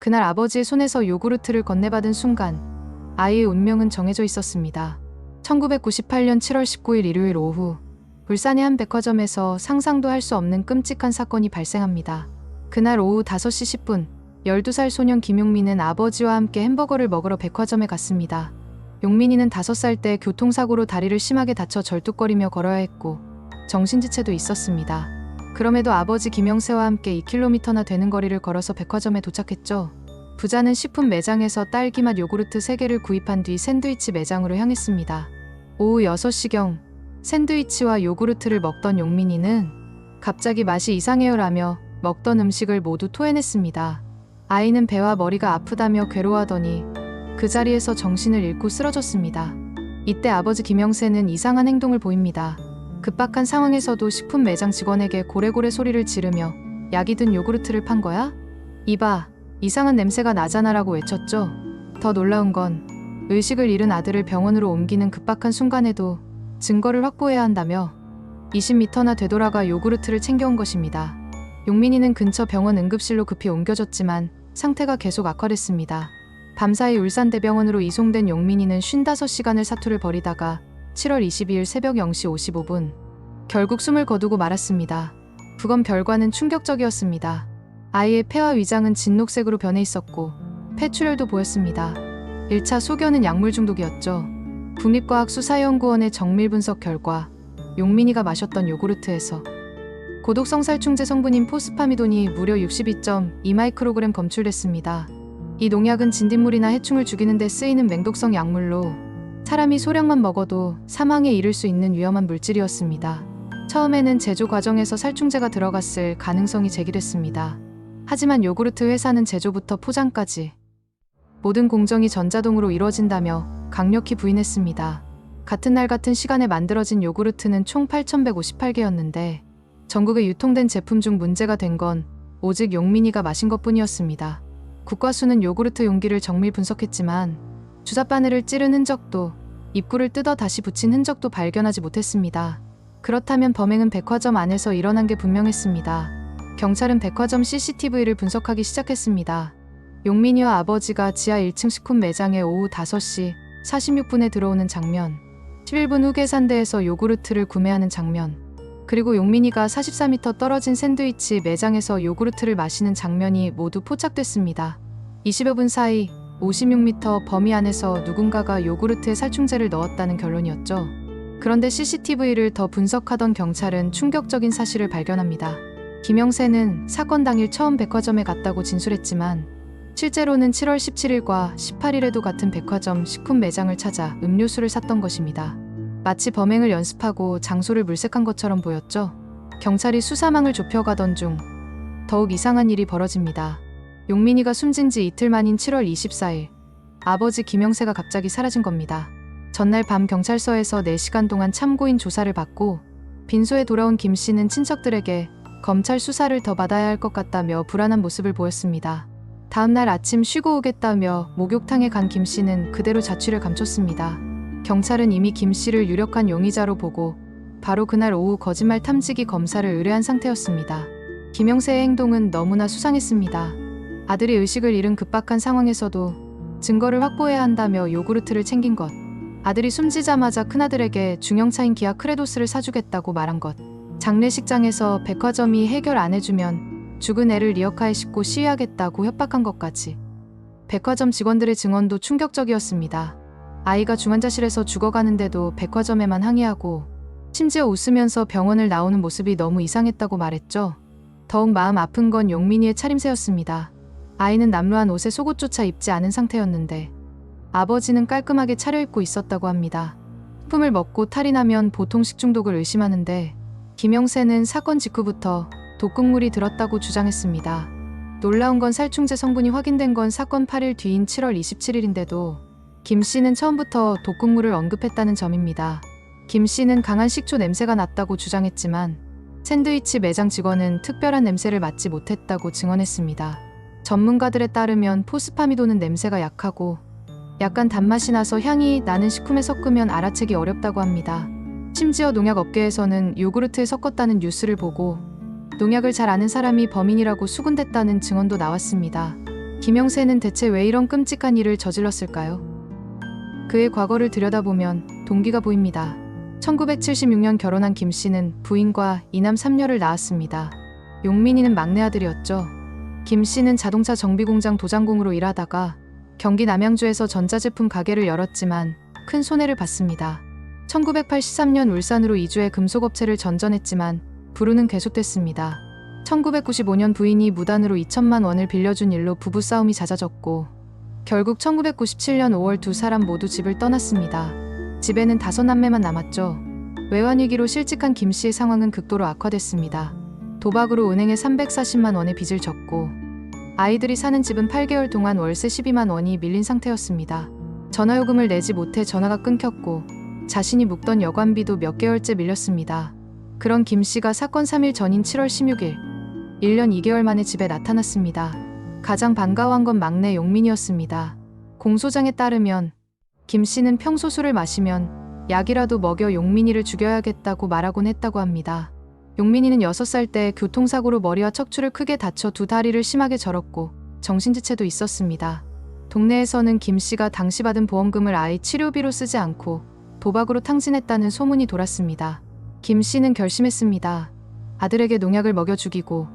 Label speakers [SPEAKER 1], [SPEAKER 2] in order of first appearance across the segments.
[SPEAKER 1] 그날 아버지의 손에서 요구르트를 건네받은 순간 아이의 운명은 정해져 있었습니다. 1998년 7월 19일 일요일 오후 울산의 한 백화점에서 상상도 할 수 없는 끔찍한 사건이 발생합니다. 그날 오후 5시 10분 12살 소년 김용민은 아버지와 함께 햄버거를 먹으러 백화점에 갔습니다. 용민이는 5살 때 교통사고로 다리를 심하게 다쳐 절뚝거리며 걸어야 했고 정신지체도 있었습니다. 그럼에도 아버지 김영세와 함께 2km나 되는 거리를 걸어서 백화점에 도착했죠. 부자는 식품 매장에서 딸기맛 요구르트 3개를 구입한 뒤 샌드위치 매장으로 향했습니다. 오후 6시경 샌드위치와 요구르트를 먹던 용민이는 갑자기 맛이 이상해요라며 먹던 음식을 모두 토해냈습니다. 아이는 배와 머리가 아프다며 괴로워하더니 그 자리에서 정신을 잃고 쓰러졌습니다. 이때 아버지 김영세는 이상한 행동을 보입니다. 급박한 상황에서도 식품 매장 직원에게 고래고래 소리를 지르며 약이 든 요구르트를 판 거야? 이봐, 이상한 냄새가 나잖아라고 외쳤죠. 더 놀라운 건 의식을 잃은 아들을 병원으로 옮기는 급박한 순간에도 증거를 확보해야 한다며 20m나 되돌아가 요구르트를 챙겨온 것입니다. 용민이는 근처 병원 응급실로 급히 옮겨졌지만 상태가 계속 악화됐습니다. 밤사이 울산대병원으로 이송된 용민이는 55시간을 사투를 벌이다가 7월 22일 새벽 0시 55분 결국 숨을 거두고 말았습니다. 부검 결과는 충격적이었습니다. 아이의 폐와 위장은 진녹색으로 변해 있었고 폐출혈도 보였습니다. 1차 소견은 약물 중독이었죠. 국립과학수사연구원의 정밀 분석 결과 용민이가 마셨던 요구르트에서 고독성 살충제 성분인 포스파미돈이 무려 62.2마이크로그램 검출됐습니다. 이 농약은 진딧물이나 해충을 죽이는 데 쓰이는 맹독성 약물로 사람이 소량만 먹어도 사망에 이를 수 있는 위험한 물질이었습니다. 처음에는 제조 과정에서 살충제가 들어갔을 가능성이 제기됐습니다. 하지만 요구르트 회사는 제조부터 포장까지 모든 공정이 전자동으로 이루어진다며 강력히 부인했습니다. 같은 날 같은 시간에 만들어진 요구르트는 총 8,158개였는데 전국에 유통된 제품 중 문제가 된 건 오직 용민이가 마신 것뿐이었습니다. 국과수는 요구르트 용기를 정밀 분석했지만 주사바늘을 찌른 흔적도 입구를 뜯어 다시 붙인 흔적도 발견하지 못했습니다. 그렇다면 범행은 백화점 안에서 일어난 게 분명했습니다. 경찰은 백화점 CCTV를 분석하기 시작했습니다. 용민이와 아버지가 지하 1층 식품 매장에 오후 5시 46분에 들어오는 장면, 11분 후 계산대에서 요구르트를 구매하는 장면, 그리고 용민이가 44m 떨어진 샌드위치 매장에서 요구르트를 마시는 장면이 모두 포착됐습니다. 20여 분 사이 56m 범위 안에서 누군가가 요구르트에 살충제를 넣었다는 결론이었죠. 그런데 CCTV를 더 분석하던 경찰은 충격적인 사실을 발견합니다. 김영세는 사건 당일 처음 백화점에 갔다고 진술했지만 실제로는 7월 17일과 18일에도 같은 백화점 식품 매장을 찾아 음료수를 샀던 것입니다. 마치 범행을 연습하고 장소를 물색한 것처럼 보였죠. 경찰이 수사망을 좁혀가던 중 더욱 이상한 일이 벌어집니다. 용민이가 숨진 지 이틀 만인 7월 24일 아버지 김영세가 갑자기 사라진 겁니다. 전날 밤 경찰서에서 4시간 동안 참고인 조사를 받고 빈소에 돌아온 김 씨는 친척들에게 검찰 수사를 더 받아야 할 것 같다며 불안한 모습을 보였습니다. 다음날 아침 쉬고 오겠다며 목욕탕에 간 김 씨는 그대로 자취를 감췄습니다. 경찰은 이미 김 씨를 유력한 용의자로 보고 바로 그날 오후 거짓말 탐지기 검사를 의뢰한 상태였습니다. 김영세의 행동은 너무나 수상했습니다. 아들이 의식을 잃은 급박한 상황에서도 증거를 확보해야 한다며 요구르트를 챙긴 것, 아들이 숨지자마자 큰아들에게 중형차인 기아 크레도스를 사주겠다고 말한 것, 장례식장에서 백화점이 해결 안 해주면 죽은 애를 리어카에 싣고 시위하겠다고 협박한 것까지. 백화점 직원들의 증언도 충격적이었습니다. 아이가 중환자실에서 죽어가는데도 백화점에만 항의하고 심지어 웃으면서 병원을 나오는 모습이 너무 이상했다고 말했죠. 더욱 마음 아픈 건 용민이의 차림새였습니다. 아이는 남루한 옷에 속옷조차 입지 않은 상태였는데 아버지는 깔끔하게 차려입고 있었다고 합니다. 식품을 먹고 탈이 나면 보통 식중독을 의심하는데 김영세는 사건 직후부터 독극물이 들었다고 주장했습니다. 놀라운 건 살충제 성분이 확인된 건 사건 8일 뒤인 7월 27일인데도 김 씨는 처음부터 독극물을 언급했다는 점입니다. 김 씨는 강한 식초 냄새가 났다고 주장했지만 샌드위치 매장 직원은 특별한 냄새를 맡지 못했다고 증언했습니다. 전문가들에 따르면 포스파미돈은 냄새가 약하고 약간 단맛이 나서 향이 나는 식품에 섞으면 알아채기 어렵다고 합니다. 심지어 농약업계에서는 요구르트에 섞었다는 뉴스를 보고 농약을 잘 아는 사람이 범인이라고 수군댔다는 증언도 나왔습니다. 김영세는 대체 왜 이런 끔찍한 일을 저질렀을까요? 그의 과거를 들여다보면 동기가 보입니다. 1976년 결혼한 김 씨는 부인과 이남 3녀를 낳았습니다. 용민이는 막내 아들이었죠. 김 씨는 자동차 정비공장 도장공으로 일하다가 경기 남양주에서 전자제품 가게를 열었지만 큰 손해를 봤습니다. 1983년 울산으로 이주해 금속업체를 전전했지만 불우는 계속됐습니다. 1995년 부인이 무단으로 2천만 원을 빌려준 일로 부부싸움이 잦아졌고 결국 1997년 5월 두 사람 모두 집을 떠났습니다. 집에는 5남매만 남았죠. 외환위기로 실직한 김 씨의 상황은 극도로 악화됐습니다. 도박으로 은행에 340만 원의 빚을 졌고 아이들이 사는 집은 8개월 동안 월세 12만 원이 밀린 상태였습니다. 전화요금을 내지 못해 전화가 끊겼고 자신이 묵던 여관비도 몇 개월째 밀렸습니다. 그런 김 씨가 사건 3일 전인 7월 16일 1년 2개월 만에 집에 나타났습니다. 가장 반가워한 건 막내 용민이었습니다. 공소장에 따르면 김 씨는 평소 술을 마시면 약이라도 먹여 용민이를 죽여야겠다고 말하곤 했다고 합니다. 용민이는 6살 때 교통사고로 머리와 척추를 크게 다쳐 두 다리를 심하게 절었고 정신지체도 있었습니다. 동네에서는 김 씨가 당시 받은 보험금을 아이 치료비로 쓰지 않고 도박으로 탕진했다는 소문이 돌았습니다. 김 씨는 결심했습니다. 아들에게 농약을 먹여 죽이고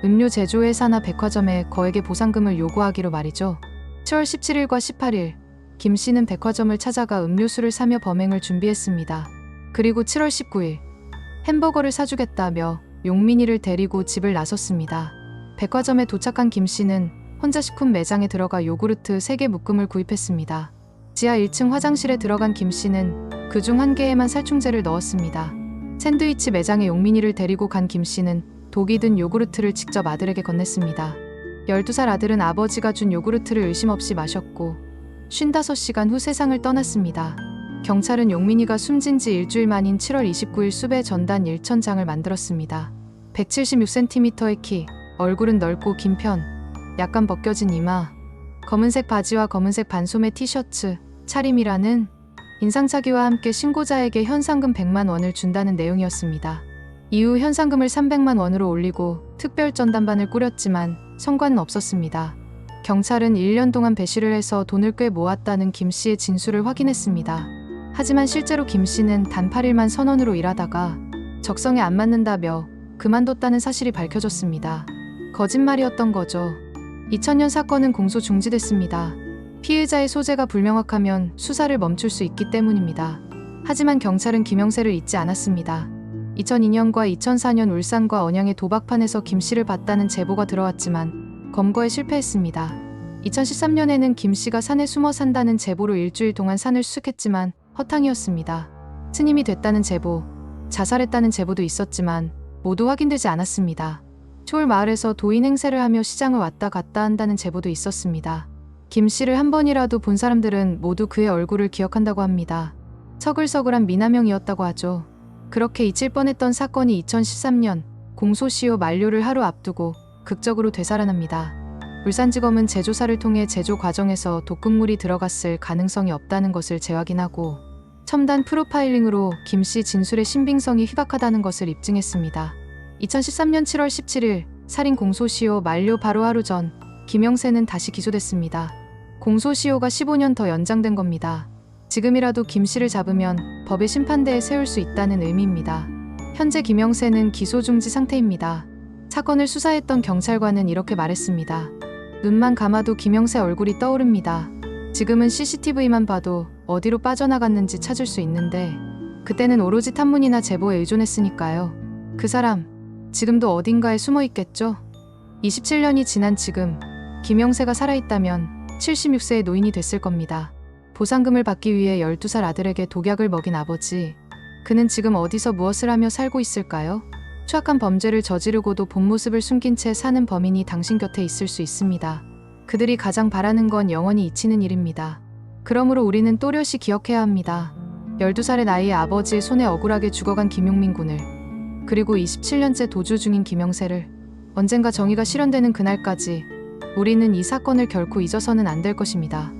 [SPEAKER 1] 음료 제조회사나 백화점에 거액의 보상금을 요구하기로 말이죠. 7월 17일과 18일 김 씨는 백화점을 찾아가 음료수를 사며 범행을 준비했습니다. 그리고 7월 19일 햄버거를 사주겠다며 용민이를 데리고 집을 나섰습니다. 백화점에 도착한 김 씨는 혼자 식품 매장에 들어가 요구르트 3개 묶음을 구입했습니다. 지하 1층 화장실에 들어간 김 씨는 그중 한 개에만 살충제를 넣었습니다. 샌드위치 매장에 용민이를 데리고 간 김 씨는 독이 든 요구르트를 직접 아들에게 건넸습니다. 12살 아들은 아버지가 준 요구르트를 의심 없이 마셨고 55시간 후 세상을 떠났습니다. 경찰은 용민이가 숨진 지 일주일 만인 7월 29일 수배 전단 1,000장을 만들었습니다. 176cm의 키, 얼굴은 넓고 긴 편, 약간 벗겨진 이마, 검은색 바지와 검은색 반소매 티셔츠, 차림이라는 인상착의와 함께 신고자에게 현상금 100만 원을 준다는 내용이었습니다. 이후 현상금을 300만 원으로 올리고 특별 전담반을 꾸렸지만 성과는 없었습니다. 경찰은 1년 동안 배시를 해서 돈을 꽤 모았다는 김 씨의 진술을 확인했습니다. 하지만 실제로 김 씨는 단 8일만 선원으로 일하다가 적성에 안 맞는다며 그만뒀다는 사실이 밝혀졌습니다. 거짓말이었던 거죠. 2000년 사건은 공소 중지됐습니다. 피해자의 소재가 불명확하면 수사를 멈출 수 있기 때문입니다. 하지만 경찰은 김영세를 잊지 않았습니다. 2002년과 2004년 울산과 언양의 도박판에서 김 씨를 봤다는 제보가 들어왔지만 검거에 실패했습니다. 2013년에는 김 씨가 산에 숨어 산다는 제보로 일주일 동안 산을 수색했지만 허탕이었습니다. 스님이 됐다는 제보, 자살했다는 제보도 있었지만 모두 확인되지 않았습니다. 초을 마을에서 도인 행세를 하며 시장을 왔다 갔다 한다는 제보도 있었습니다. 김 씨를 한 번이라도 본 사람들은 모두 그의 얼굴을 기억한다고 합니다. 서글서글한 미남형이었다고 하죠. 그렇게 잊힐 뻔했던 사건이 2013년 공소시효 만료를 하루 앞두고 극적으로 되살아납니다. 울산지검은 재조사를 통해 제조 과정에서 독극물이 들어갔을 가능성이 없다는 것을 재확인하고 첨단 프로파일링으로 김 씨 진술의 신빙성이 희박하다는 것을 입증했습니다. 2013년 7월 17일 살인 공소시효 만료 바로 하루 전 김영세는 다시 기소됐습니다. 공소시효가 15년 더 연장된 겁니다. 지금이라도 김 씨를 잡으면 법의 심판대에 세울 수 있다는 의미입니다. 현재 김영세는 기소 중지 상태입니다. 사건을 수사했던 경찰관은 이렇게 말했습니다. 눈만 감아도 김영세 얼굴이 떠오릅니다. 지금은 CCTV만 봐도 어디로 빠져나갔는지 찾을 수 있는데 그때는 오로지 탐문이나 제보에 의존했으니까요. 그 사람 지금도 어딘가에 숨어 있겠죠? 27년이 지난 지금 김영세가 살아있다면 76세의 노인이 됐을 겁니다. 보상금을 받기 위해 12살 아들에게 독약을 먹인 아버지. 그는 지금 어디서 무엇을 하며 살고 있을까요? 추악한 범죄를 저지르고도 본 모습을 숨긴 채 사는 범인이 당신 곁에 있을 수 있습니다. 그들이 가장 바라는 건 영원히 잊히는 일입니다. 그러므로 우리는 또렷이 기억해야 합니다. 12살의 나이에 아버지의 손에 억울하게 죽어간 김용민 군을, 그리고 27년째 도주 중인 김영세를, 언젠가 정의가 실현되는 그날까지 우리는 이 사건을 결코 잊어서는 안 될 것입니다.